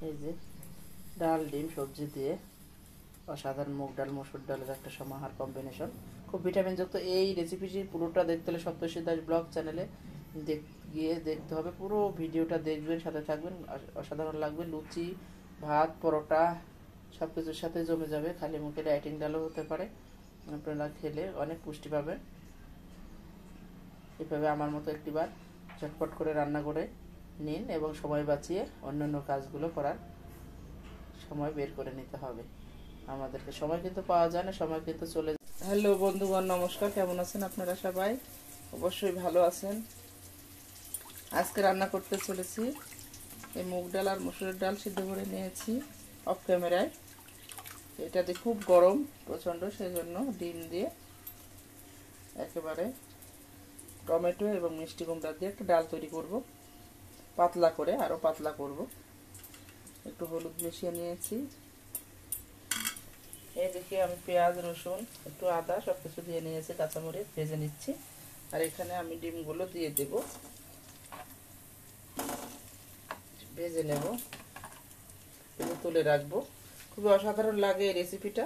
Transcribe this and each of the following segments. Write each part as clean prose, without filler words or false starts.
এই যে ডাল ডিম সবজি দিয়ে অসাধারণ মুগ ডাল মসুর ডালের একটা সমাহার কম্বিনেশন, খুব ভিটামিনযুক্ত। এই রেসিপিটি পুরোটা দেখতে হলে সপ্তর্ষি দাস ব্লগ চ্যানেলে গিয়ে দেখতে হবে। পুরো ভিডিওটা দেখবেন, সাথে থাকবেন, অসাধারণ লাগবে। লুচি, ভাত, পরোটা সব কিছুর সাথে জমে যাবে। খালি মুখে ডায়েটিং ডালও হতে পারে, আপনারা খেলে অনেক পুষ্টি পাবেন। এভাবে আমার মতো একটিবার ঝটপট করে রান্না করে নিন এবং সময় বাঁচিয়ে অন্যান্য কাজগুলো করার সময় বের করে নিতে হবে। আমাদেরকে সময় কিন্তু পাওয়া যায় না, সময় কিন্তু চলে যায়। হ্যালো বন্ধুগণ, নমস্কার। কেমন আছেন আপনারা? সবাই অবশ্যই ভালো আছেন। আজকে রান্না করতে চলেছি এই মুগ ডাল আর মসুরের ডাল সিদ্ধ করে নিয়েছি অফ ক্যামেরায়। এটাতে খুব গরম প্রচণ্ড, সেই জন্য ডিম দিয়ে একেবারে টমেটো এবং মিষ্টি কুমড়া দিয়ে একটা ডাল তৈরি করব, পাতলা করে, আরও পাতলা করব। একটু হলুদ মিশিয়ে নিয়েছি। এদিকে আমি পেঁয়াজ, রসুন, একটু আদা সব কিছু দিয়ে নিয়েছি, কাঁচামরিচ ভেজে নিচ্ছি। আর এখানে আমি ডিমগুলো দিয়ে দেব, ভেজে নেব, তুলে রাখবো। খুবই অসাধারণ লাগে এই রেসিপিটা।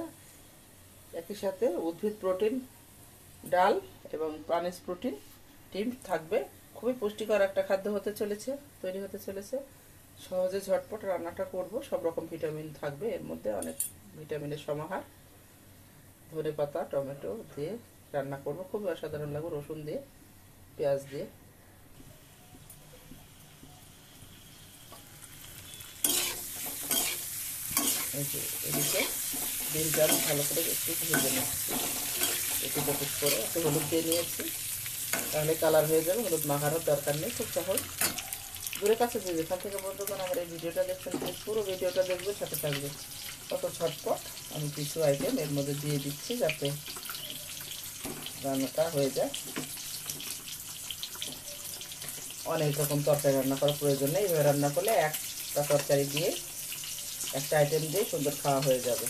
একই সাথে উদ্ভিদ প্রোটিন, ডাল এবং প্রাণীজ প্রোটিন, ডিম থাকবে। খুবই পুষ্টিকর একটা খাদ্য হতে চলেছে, তৈরি হতে চলেছে। সহজে ঝটপট রান্নাটা করব, সব রকম ভিটামিন থাকবে এর মধ্যে, অনেক ভিটামিনের সমাহার। ধনে পাতা, টমেটো দিয়ে রান্না করব, খুবই অসাধারণ লাগবে। রসুন দিয়ে, পেঁয়াজ দিয়ে। এদিকে ডিমটা ভালো করে একটু ভেজে নিচ্ছি, একটু কপিস করে একটু হলুদ দিয়ে নিয়েছি, তাহলে কালার হয়ে যাবে। হলুদ মাখানোর দরকার নেই, খুব সহজ। দূরে কাছে যে যেখান থেকে বন্ধুগণ আমার এই ভিডিওটা দেখছেন, পুরো ভিডিওটা দেখবে, সাথে থাকবে। কত ঝটপট আমি কিছু আইটেম এর মধ্যে দিয়ে দিচ্ছি যাতে রান্নাটা হয়ে যায়। অনেক রকম তরকারি রান্না করার প্রয়োজন নেই, এভাবে রান্না করলে একটা তরকারি দিয়ে, একটা আইটেম দিয়ে সুন্দর খাওয়া হয়ে যাবে।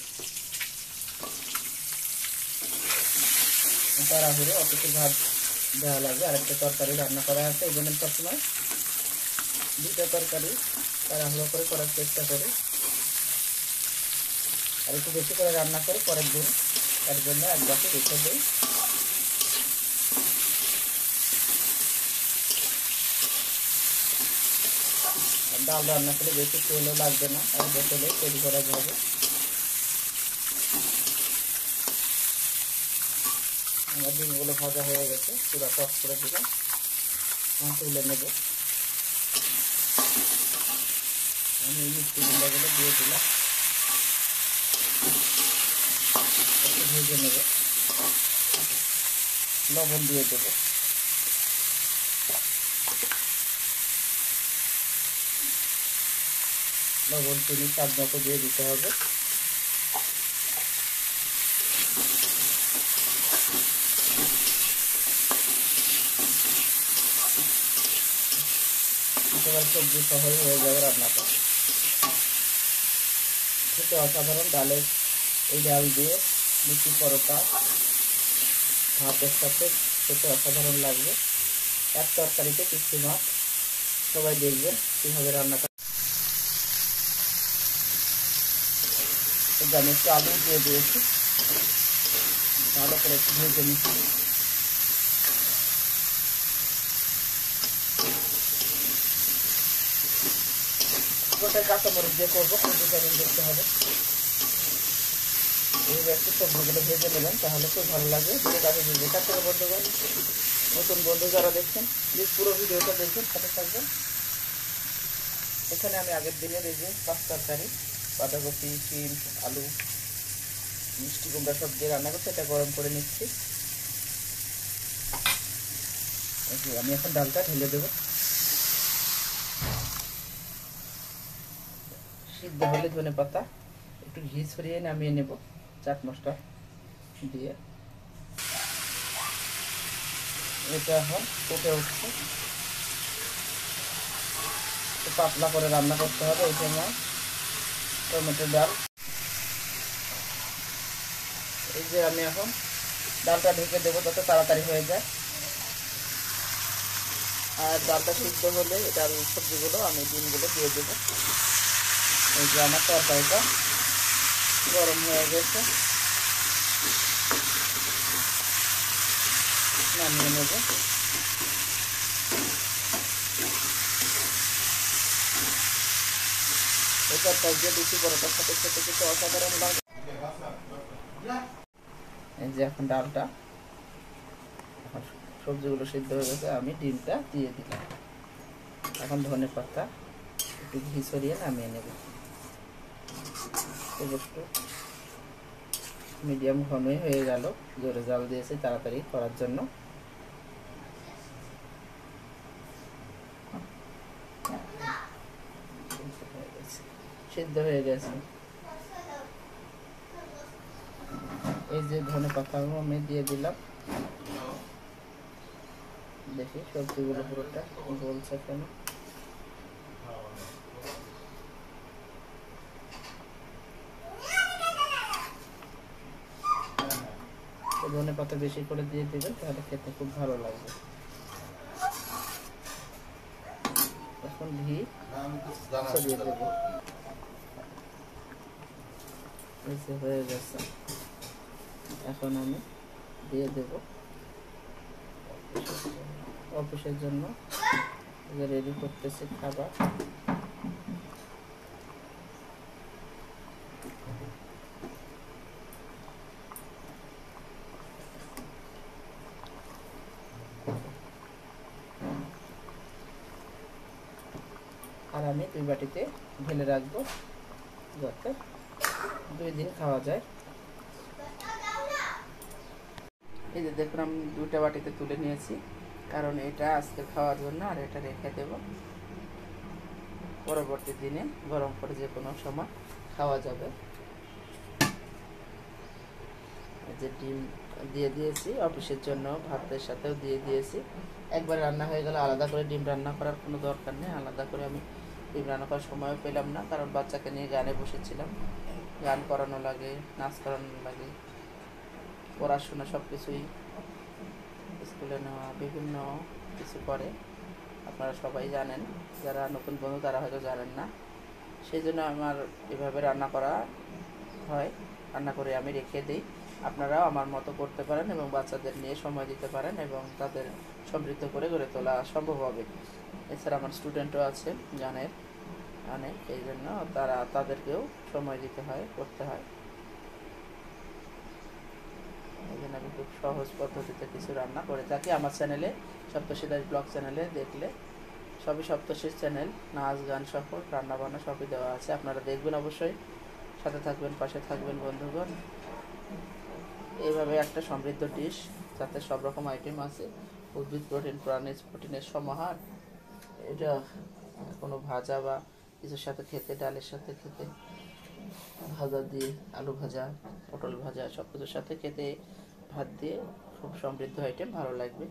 তাড়াহুড়ো অত কিছু ভাত দেওয়া লাগবে, আর একটা তরকারি রান্না করা আছে, এই জন্য সবসময় দুটো তরকারি তাড়াহুড়ো করে করার চেষ্টা করি। আর একটু বেশি করে রান্না করে পরের দিন তার জন্য এক বাটি রেখে দিই। ডাল রান্না করে বেশি তেলও লাগবে না, আর বোতলে তৈরি করা যাবে। আমার ডিমগুলো ভাজা হয়ে গেছে, পুরো টস করে দিলাম, তুলে নেব। আমি মিষ্টি কুমড়াগুলো দিয়ে দিলাম, একটু ভেজে নেব, লবণ দিয়ে দেবো। লবণ, চিনি স্বাদ মতো দিয়ে দিতে হবে। একেবারে সবজি সহই হয়ে যাবে রান্নাটা। খেতে অসাধারণ। ডালের এই ডাল দিয়ে লুচি, পরোটা, ভাতের সাথে খেতে অসাধারণ লাগবে। এক তরকারিতে কিছু মাছ। সবাই দেখবেন কীভাবে রান্নাটা। আমি একটু আলু দিয়ে দিয়েছি, ভালো করে একটু ভেজে নিচ্ছি। গোটা কাঁচামরিচ দিয়ে করবো, খুব ভিটামিন দেখতে হবে। এইভাবে একটু সবজিগুলো ভেজে নেবেন, তাহলে খুব ভালো লাগবে। দূরে কাছে দিয়ে কাছ থেকে বন্ধুগণ, নতুন বন্ধু যারা দেখছেন প্লিজ পুরো ভিডিওটা দেখবেন, সাথে থাকবেন। এখানে আমি আগের দিনের এই যে 5 তরকারি, বাঁধাকপি, শিম, আলু, মিষ্টি কুমড়া সব দিয়ে রান্না করছি, এটা গরম করে নিচ্ছি। আমি এখন ডালটা ঢেলে দেবো। সিদ্ধ হলে ধনে পাতা, একটু ঘি ছড়িয়ে নামিয়ে নেব চাট মশলা দিয়ে। এটা এখন ফুটে উঠছে, একটু পাতলা করে রান্না করতে হবে। এই সময় টমেটো ডাল, এই যে আমি এখন ডালটা ঢেকে দেবো যাতে তাড়াতাড়ি হয়ে যায়। আর ডালটা সিদ্ধ হলে ডাল সবজিগুলো আমি ডিমগুলো দিয়ে দেবো। এই যে আমার তরকারিটা গরম হয়ে গেছে, নামিয়ে নেব। এই তরকারি দিয়ে লুচি পরোটার সাথে খেতে খেতে অসাধারণ লাগে। এই যে এখন ডালটা, এখন সবজিগুলো সিদ্ধ হয়ে গেছে, আমি ডিমটা দিয়ে দিলাম। এখন ধনে পাতা একটু ঘি ছড়িয়ে নামিয়ে নেব। একটু মিডিয়াম ঘনই হয়ে গেল, জোরে জাল দিয়েছি তাড়াতাড়ি করার জন্য। সিদ্ধ হয়ে গেছে। এই যে ধনে পাতাগুলো আমি দিয়ে দিলাম। দেখি সবজিগুলো পুরোটা গলছে কেন। ধনে পাতা বেশি করে দিয়ে দেবেন, তাহলে খেতে খুব ভালো লাগবে। এখন ঘি ছড়িয়ে দেবো। হয়ে গেছে, এখন আমি দিয়ে দেব অফিসের জন্য রেডি করতেছি খাবার। আর আমি 2 বাটিতে ঢেলে রাখবো, যাতে 2 দিন খাওয়া যায়। এই যে দেখুন আমি 2টা বাটিতে তুলে নিয়েছি, কারণ এটা আজকে খাওয়ার জন্য, আর এটা রেখে দেব, পরবর্তী দিনে গরম করে যে কোনো সময় খাওয়া যাবে। এই যে ডিম দিয়ে দিয়েছি অফিসের জন্য, ভাতের সাথেও দিয়ে দিয়েছি। একবার রান্না হয়ে গেলে আলাদা করে ডিম রান্না করার কোনো দরকার নেই। আলাদা করে আমি ডিম রান্না করার সময়ও পেলাম না, কারণ বাচ্চাকে নিয়ে গানে বসেছিলাম। গান করানো লাগে, নাচ করানো লাগে, পড়াশোনা সব কিছুই, স্কুলে নেওয়া, বিভিন্ন কিছু করে। আপনারা সবাই জানেন, যারা নতুন বন্ধু তারা হয়তো জানেন না। সেই জন্য আমার এভাবে রান্না করা হয়, রান্না করে আমি রেখে দিই। আপনারাও আমার মতো করতে পারেন এবং বাচ্চাদের নিয়ে সময় দিতে পারেন এবং তাদের সমৃদ্ধ করে গড়ে তোলা সম্ভব হবে। এছাড়া আমার স্টুডেন্টও আছে, জানেন অনেক, এই জন্য তাদেরকেও সময় দিতে হয়, করতে হয়। এই জন্য আমি খুব সহজ পদ্ধতিতে কিছু রান্না করে থাকি। আমার চ্যানেলে সপ্তর্ষি দাস ব্লগ চ্যানেলে দেখলে সবই সপ্তর্ষির চ্যানেল, নাচ গান সহ রান্না বান্না সবই দেওয়া আছে, আপনারা দেখবেন অবশ্যই। সাথে থাকবেন, পাশে থাকবেন বন্ধুগণ। এইভাবে একটা সমৃদ্ধ ডিশ, যাতে সব রকম আইটেম আছে, উদ্ভিদ প্রোটিন, প্রাণীজ প্রোটিনের সমাহার। এটা কোনো ভাজা বা কিছুর সাথে খেতে, ডালের সাথে খেতে, ভাজা দিয়ে, আলু ভাজা, পটল ভাজা, সব কিছুর সাথে খেতে, ভাত দিয়ে খুব সমৃদ্ধ আইটেম, ভালো লাগবে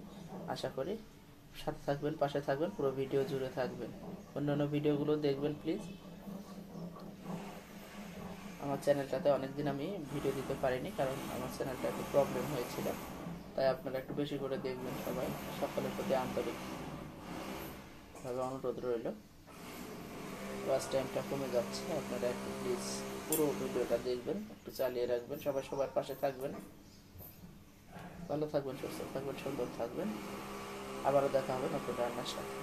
আশা করি। সাথে থাকবেন, পাশে থাকবেন, পুরো ভিডিও জুড়ে থাকবেন। অন্যান্য ভিডিওগুলো দেখবেন প্লিজ। আমার চ্যানেলটাতে অনেকদিন আমি ভিডিও দিতে পারিনি, কারণ আমার চ্যানেলটা একটু প্রবলেম হয়েছিল, তাই আপনারা একটু বেশি করে দেখবেন সবাই। সকলের প্রতি আন্তরিকভাবে অনুরোধ রইল। ওয়াচ টাইমটা কমে যাচ্ছে, আপনারা একটু প্লিজ পুরো ভিডিওটা দেখবেন, একটু চালিয়ে রাখবেন। সবাই সবার পাশে থাকবেন। ভালো থাকবেন, সুস্থ থাকবেন, সুন্দর থাকবেন। আবারও দেখা হবে নতুন রান্নার সাথে।